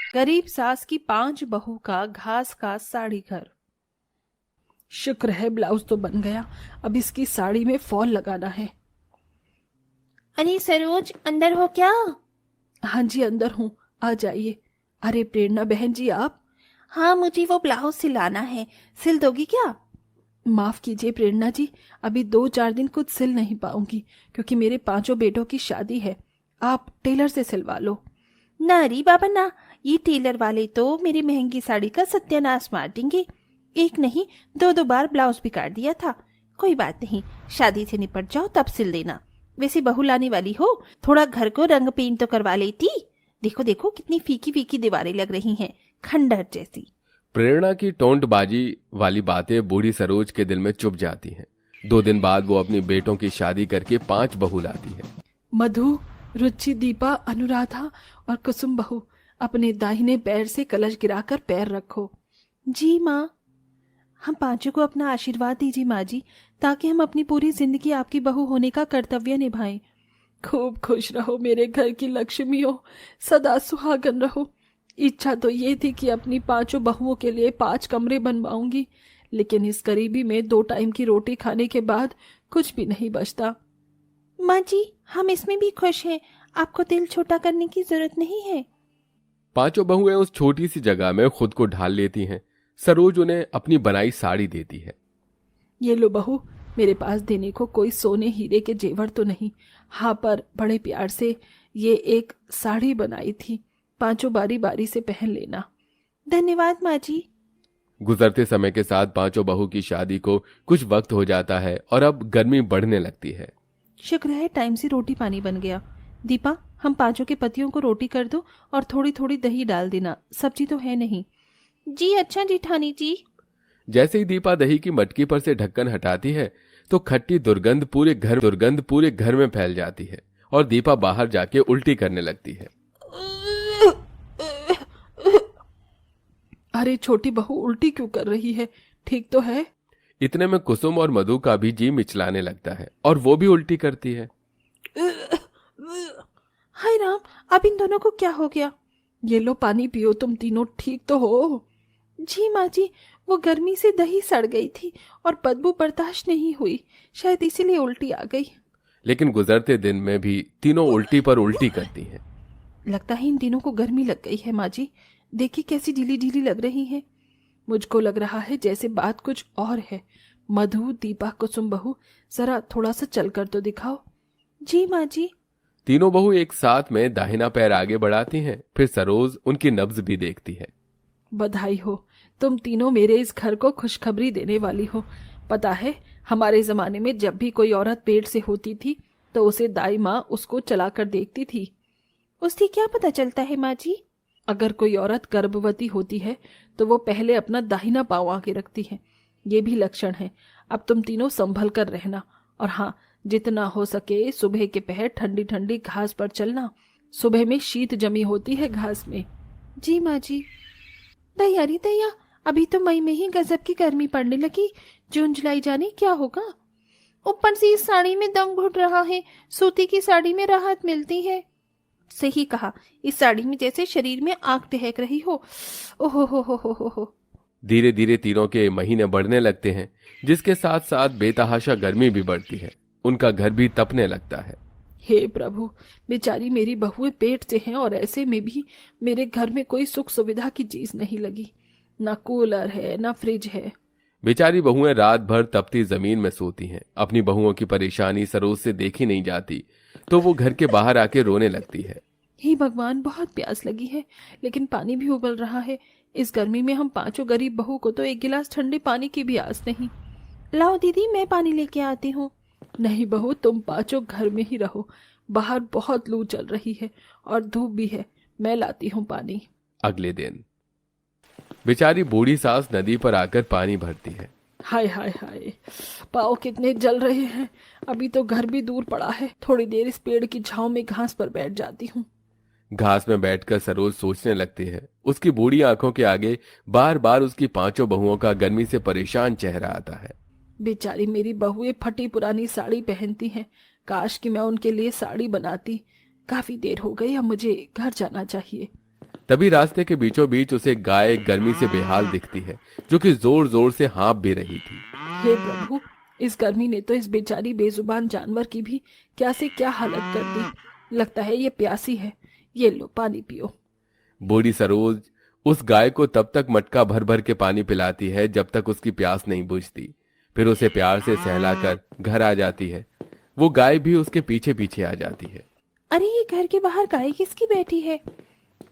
गरीब सास की 5 बहू का घास का साड़ी घर। शुक्र है ब्लाउज तो बन गया, अब इसकी साड़ी में फॉल लगाना है। अरे सरोज, अंदर हो क्या? हाँ जी अंदर हूँ, आ जाइए। अरे प्रेरणा बहन जी आप। हाँ, मुझे वो ब्लाउज सिलाना है। सिल दोगी क्या? माफ कीजिए प्रेरणा जी, अभी 2-4 दिन कुछ सिल नहीं पाऊंगी क्योंकि मेरे 5 बेटों की शादी है। आप टेलर से सिलवा लो। ना री बाबा ना, ये टेलर वाले तो मेरी महंगी साड़ी का सत्यानाश मार देंगे। एक नहीं, 2 बार ब्लाउज भी काट दिया था। कोई बात नहीं, शादी से निपट जाओ तब सिल देना। वैसे बहू लाने वाली हो, थोड़ा घर को रंग पेंट तो करवा लेती। देखो देखो कितनी फीकी फीकी दीवारें लग रही हैं, खंडहर जैसी। प्रेरणा की टोंटबाजी वाली बातें बूढ़ी सरोज के दिल में चुभ जाती हैं। 2 दिन बाद वो अपनी बेटों की शादी करके 5 बहू लाती है। मधु, रुचि, दीपा, अनुराधा और कुसुम बहू, अपने दाहिने पैर से कलश गिराकर पैर रखो। जी माँ। हम पांचों को अपना आशीर्वाद दीजिए माँ जी, ताकि हम अपनी पूरी जिंदगी आपकी बहू होने का कर्तव्य निभाएं। खूब खुश रहो मेरे घर की लक्ष्मी हो, सदा सुहागन रहो। इच्छा तो ये थी कि अपनी 5 बहुओं के लिए 5 कमरे बनवाऊंगी, लेकिन इस गरीबी में 2 टाइम की रोटी खाने के बाद कुछ भी नहीं बचता। माँ जी, हम इसमें भी खुश हैं। आपको दिल छोटा करने की जरूरत नहीं है। 5 बहुएं उस छोटी सी जगह में खुद को ढाल लेती हैं। सरोज उन्हें अपनी बनाई साड़ी देती है। ये लो बहू, मेरे पास देने को कोई सोने हीरे के जेवर तो नहीं, हाँ पर बड़े प्यार से ये एक साड़ी बनाई थी, 5 बारी बारी से पहन लेना। धन्यवाद माँ जी। गुजरते समय के साथ 5 बहू की शादी को कुछ वक्त हो जाता है और अब गर्मी बढ़ने लगती है। शुक्र है टाइम से रोटी पानी बन गया। दीपा, हम पांचों के पतियों को रोटी कर दो और थोड़ी थोड़ी दही डाल देना, सब्जी तो है नहीं। जी अच्छा जेठानी जी। जैसे ही दीपा दही की मटकी पर से ढक्कन हटाती है तो खट्टी दुर्गंध पूरे घर में फैल जाती है और दीपा बाहर जाके उल्टी करने लगती है। अरे छोटी बहू उल्टी क्यों कर रही है, ठीक तो है? इतने में कुसुम और मधु का भी जी मिचलाने लगता है और वो भी उल्टी करती है। हाय राम, अब इन दोनों को क्या हो गया? ये लो पानी पियो, तुम तीनों ठीक तो हो? जी माँ जी, वो गर्मी से दही सड़ गई थी और बदबू बर्दाश्त नहीं हुई, शायद इसीलिए उल्टी आ गई। लेकिन गुजरते दिन में भी तीनों उल्टी पर उल्टी करती हैं। लगता है इन तीनों को गर्मी लग गई है माँ जी, देखिए कैसी ढीली ढीली लग रही है। मुझको लग रहा है जैसे बात कुछ और है। मधु, दीपा, कुसुम बहू, जरा थोड़ा सा चल कर तो दिखाओ। जी माँ जी। तीनों बहू एक साथ में दाहिना पैर आगे बढ़ाती हैं, फिर सरोज उनकी नब्ज भी देखती है। बधाई हो, तुम तीनों मेरे इस घर को खुशखबरी देने वाली हो। पता है, हमारे जमाने में जब भी कोई औरत पेट से होती थी तो उसे दाई माँ उसको चलाकर देखती थी। उससे क्या पता चलता है माँ जी? अगर कोई औरत गर्भवती होती है तो वो पहले अपना दाहिना पांव आगे रखती है, ये भी लक्षण है। अब तुम तीनों संभल कर रहना, और हाँ, जितना हो सके सुबह के पहर ठंडी ठंडी घास पर चलना, सुबह में शीत जमी होती है घास में। जी माँ जी। दैया रे दैया, अभी तो मई में ही गजब की गर्मी पड़ने लगी, जून जुलाई जाने क्या होगा। ऊपर से इस साड़ी में दम घुट रहा है, सूती की साड़ी में राहत मिलती है। सही कहा, इस साड़ी में जैसे शरीर में आग दहक रही हो। ओहो हो। धीरे धीरे तीनों के महीने बढ़ने लगते हैं, जिसके साथ साथ बेतहाशा गर्मी भी बढ़ती है। उनका घर भी तपने लगता है। हे प्रभु, बेचारी मेरी बहुएं पेट से हैं और ऐसे में भी मेरे घर में कोई सुख सुविधा की चीज नहीं लगी, ना कूलर है ना फ्रिज है। बेचारी बहुएं रात भर तपती जमीन में सोती हैं। अपनी बहुओं की परेशानी सरोज से देखी नहीं जाती तो वो घर के बाहर आके रोने लगती है। हे भगवान, बहुत प्यास लगी है, लेकिन पानी भी उबल रहा है। इस गर्मी में हम 5 गरीब बहू को तो एक गिलास ठंडे पानी की भी आस नहीं। लाओ दीदी, मैं पानी लेके आती हूँ। नहीं बहू, तुम 5 घर में ही रहो, बाहर बहुत लू चल रही है और धूप भी है, मैं लाती हूँ पानी। अगले दिन बेचारी बूढ़ी सास नदी पर आकर पानी भरती है। हाय हाय हाय, पाँव कितने जल रहे हैं। अभी तो घर भी दूर पड़ा है, थोड़ी देर इस पेड़ की छांव में घास पर बैठ जाती हूँ। घास में बैठकर सरोज सोचने लगती है। उसकी बूढ़ी आंखों के आगे बार बार उसकी 5 बहुओं का गर्मी से परेशान चेहरा आता है। बेचारी मेरी बहुएं फटी पुरानी साड़ी पहनती हैं, काश कि मैं उनके लिए साड़ी बनाती। काफी देर हो गई, अब मुझे घर जाना चाहिए। तभी रास्ते के बीचों बीच उसे गाय गर्मी से बेहाल दिखती है, जो कि जोर जोर से हाँफ भी रही थी। हे प्रभु, इस गर्मी ने तो इस बेचारी बेजुबान जानवर की भी क्या से क्या हालत कर दी। लगता है ये प्यासी है। ये लो पानी पियो। बूढ़ी सरोज उस गाय को तब तक मटका भर भर के पानी पिलाती है जब तक उसकी प्यास नहीं बुझती। फिर उसे प्यार से सहलाकर घर आ जाती है। वो गाय भी उसके पीछे पीछे आ जाती है। अरे ये घर के बाहर गाय किसकी बैठी है?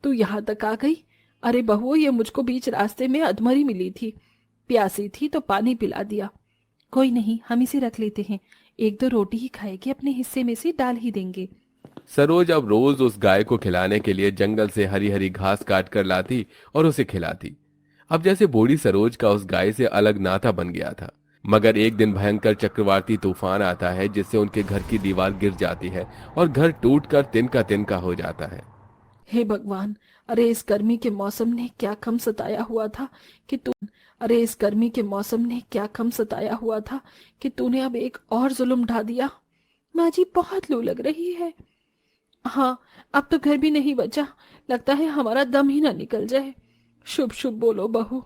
तू यहाँ तक आ गई? अरे बहू, ये मुझको बीच रास्ते में अधमरी मिली थी। प्यासी थी तो पानी पिला दिया। कोई नहीं, हम इसे रख लेते हैं। एक दो रोटी ही खाएगी, अपने हिस्से में से डाल ही देंगे। सरोज अब रोज उस गाय को खिलाने के लिए जंगल से हरी हरी घास काट कर लाती और उसे खिलाती। अब जैसे बूढ़ी सरोज का उस गाय से अलग नाता बन गया था। मगर एक दिन भयंकर चक्रवाती तूफान आता है, जिससे उनके घर की दीवार गिर जाती है और घर टूटकर तिनका हो जाता है। हे भगवान, अरे इस गर्मी के मौसम ने क्या कम सताया हुआ था कि तू अरे इस गर्मी के मौसम ने क्या कम सताया हुआ था कि तूने अब एक और जुल्म ढा दिया। माँ जी, बहुत लू लग रही है। हाँ, अब तो घर भी नहीं बचा। लगता है हमारा दम ही ना निकल जाए। शुभ शुभ बोलो बहू।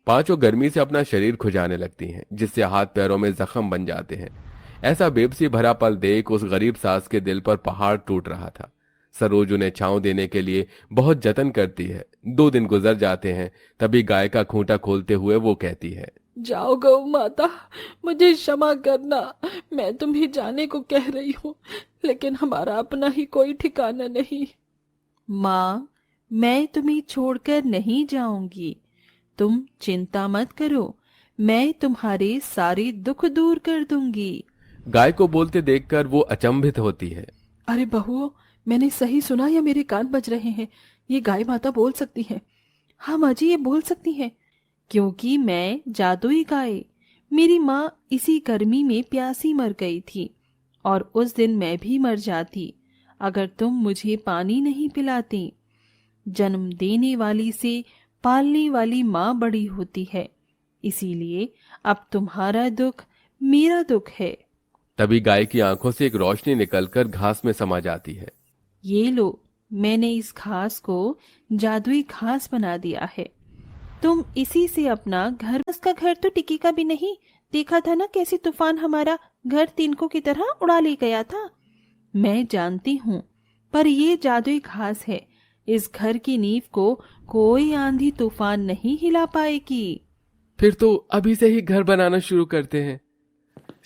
पांचों गर्मी से अपना शरीर खुजाने लगती हैं, जिससे हाथ पैरों में जख्म बन जाते हैं। ऐसा बेबसी भरा पल देख उस गरीब सास के दिल पर पहाड़ टूट रहा था। सरोज उन्हें छांव देने के लिए बहुत जतन करती है। 2 दिन गुजर जाते हैं, तभी गाय का खूंटा खोलते हुए वो कहती है, जाओ गौ माता, मुझे क्षमा करना। मैं तुम्हें जाने को कह रही हूँ, लेकिन हमारा अपना ही कोई ठिकाना नहीं। माँ, मैं तुम्हें छोड़कर नहीं जाऊंगी। तुम चिंता मत करो, मैं तुम्हारे सारे दुख दूर कर दूंगी। गाय को बोलते देखकर वो अचंभित होती है। अरे बहू, मैंने सही सुना या मेरे कान बज रहे हैं? ये गाय माता बोल सकती है? हाँ माँ जी, ये बोल सकती हैं, क्योंकि मैं जादुई गाय। मेरी माँ इसी गर्मी में प्यासी मर गई थी, और उस दिन मैं भी मर जाती अगर तुम मुझे पानी नहीं पिलाती। जन्म देने वाली से पालने वाली माँ बड़ी होती है, इसीलिए अब तुम्हारा दुख मेरा दुख है। तभी गाय की आंखों से एक रोशनी निकलकर घास में समा जाती है। ये लो, मैंने इस घास को जादुई घास बना दिया है। तुम इसी से अपना घर, उसका घर तो टिकी का भी नहीं। देखा था ना कैसे तूफान हमारा घर तिनकों की तरह उड़ा ले गया था। मैं जानती हूँ, पर ये जादुई घास है। इस घर की नींव को कोई आंधी तूफान नहीं हिला पाएगी। फिर तो अभी से ही घर बनाना शुरू करते हैं।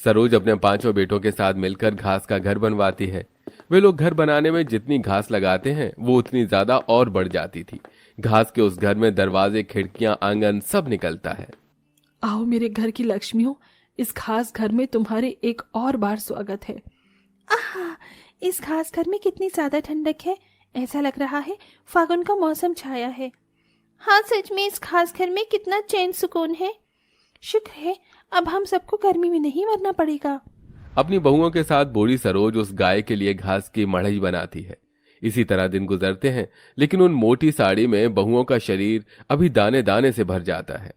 सरोज अपने 5 बेटों के साथ मिलकर घास का घर बनवाती है। वे लोग घर बनाने में जितनी घास लगाते हैं वो उतनी ज्यादा और बढ़ जाती थी। घास के उस घर में दरवाजे, खिड़कियां, आंगन सब निकलता है। आओ मेरे घर की लक्ष्मियों, इस खास घर में तुम्हारे एक और बार स्वागत है। आहा, इस घास घर में कितनी ज्यादा ठंडक है। ऐसा लग रहा है फागुन का मौसम छाया है। हाँ, सच में इस घास घर में कितना चैन सुकून है। शुक्र है अब हम सबको गर्मी में नहीं मरना पड़ेगा। अपनी बहुओं के साथ बूढ़ी सरोज उस गाय के लिए घास की मड़ई बनाती है। इसी तरह दिन गुजरते हैं, लेकिन उन मोटी साड़ी में बहुओं का शरीर अभी दाने दाने से भर जाता है।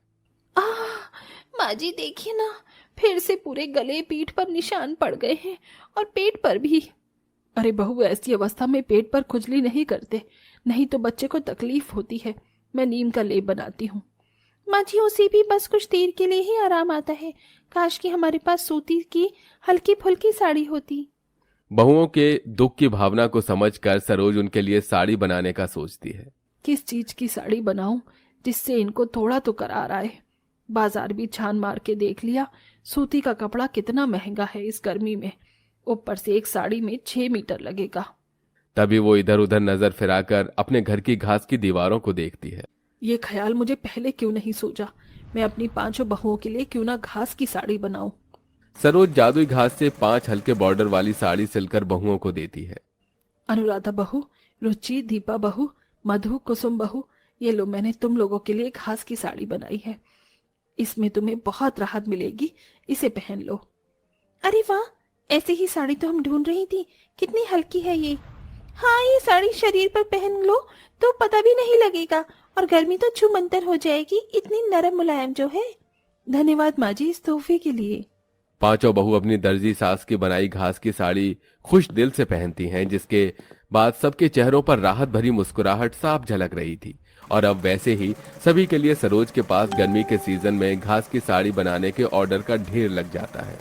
माँ जी देखिए ना, फिर से पूरे गले पीठ पर निशान पड़ गए हैं, और पेट पर भी। अरे बहू, ऐसी अवस्था में पेट पर खुजली नहीं करते, नहीं तो बच्चे को तकलीफ होती है। मैं नीम का लेप बनाती हूँ। माँ जी, उसे भी बस कुछ देर के लिए ही आराम आता है। काश कि हमारे पास सूती की हल्की फुल्की साड़ी होती। बहुओं के दुख की भावना को समझकर सरोज उनके लिए साड़ी बनाने का सोचती है। किस चीज की साड़ी बनाऊं जिससे इनको थोड़ा तो करार आए। बाजार भी छान मार के देख लिया, सूती का कपड़ा कितना महंगा है इस गर्मी में। ऊपर से एक साड़ी में 6 मीटर लगेगा। तभी वो इधर उधर नजर फिराकर अपने घर की घास की दीवारों को देखती है। ये ख्याल मुझे पहले क्यों नहीं सूझा। मैं अपनी 5 बहुओं के लिए क्यों ना घास की साड़ी बनाऊं। सरोज जादुई घास से 5 हल्के बॉर्डर वाली साड़ी सिलकर बहुओं को देती है। अनुराधा बहू, रुचि, दीपा बहू, मधु, कुसुम बहू, ये लो, मैंने तुम लोगों के लिए घास की साड़ी बनाई है। इसमें तुम्हें बहुत राहत मिलेगी, इसे पहन लो। अरे वाह, ऐसी ही साड़ी तो हम ढूंढ रही थी। कितनी हल्की है ये। हाँ, ये साड़ी शरीर पर पहन लो तो पता भी नहीं लगेगा, और गर्मी तो छूमंतर हो जाएगी, इतनी नरम मुलायम जो है। धन्यवाद माँ जी इस तोहफे के लिए। 5 बहू अपनी दर्जी सास की बनाई घास की साड़ी खुश दिल से पहनती हैं, जिसके बाद सबके चेहरों पर राहत भरी मुस्कुराहट साफ झलक रही थी। और अब वैसे ही सभी के लिए सरोज के पास गर्मी के सीजन में घास की साड़ी बनाने के ऑर्डर का ढेर लग जाता है।